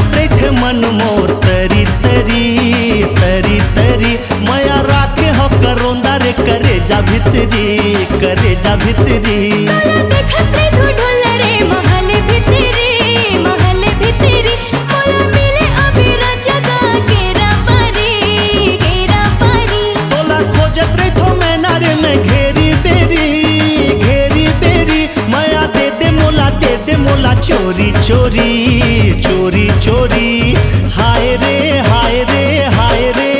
नाचत रहे मन मोर तरी तरी तरी तरी माया राखे हो करोंदा रे करे जा भितरी करे जा भितरी देखत रे धू ढोल रे महल भितरी मोला मिले अभी जगा गेरा पारी तोला खोजत रहे थो मैं नारे में घेरी बेरी माया दे दे मोला चोरी चोरी चोरी चोरी हाय रे हाय रे हाय रे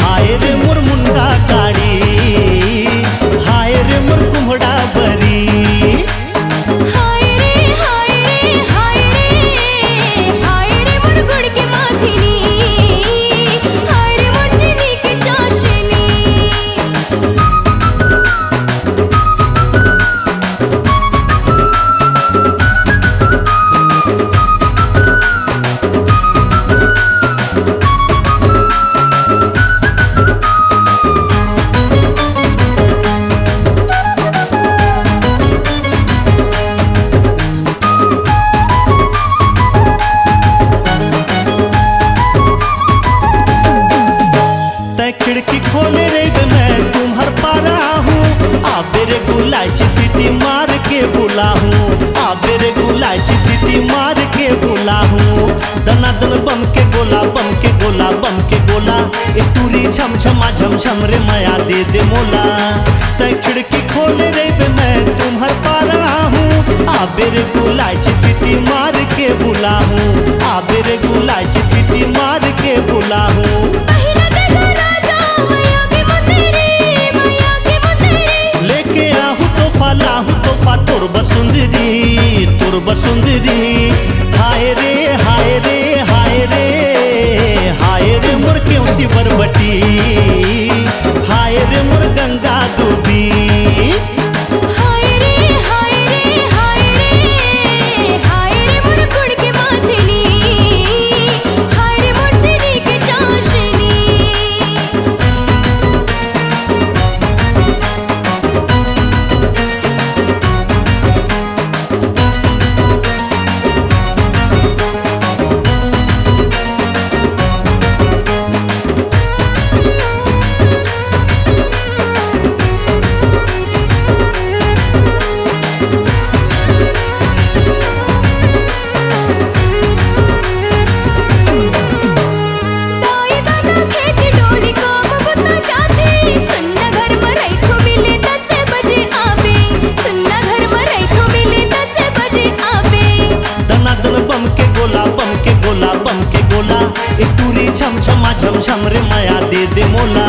हाय रे मोर मुंडा काड़ी हाय रे मोर कुम्हड़ा बरी हाय रे मोर गुड़ के माथिनी हाय रे मोर चीनी के चाशनी खिड़की खोले रे मैं तुम्हार पारा हूँ आबे रे गुलाची सीटी मार के बुला हूँ आबे रे गुलाची सीटी मार के बुला हूँ दना दन बम के गोला ए टूरी झम झम रे माया दे दे मोला तय खिड़की खोले रे मैं तुम्हार पारा हूँ आबे रे गुलाची सीटी मार के बुला हूँ आबे रे गुलाची सीटी मार के बुला हूँ तोर बसुंदरी हाय रे हाय रे हाय रे हाय रे मोर क्यों सी बरबटी हाय रे मोर गंगा दूबी हाय रे मोर गुड़ के माथिनी हाय रे मोर चीनी के चाशनी बम के गोला ए टूरी झम रे माया दे दे मोला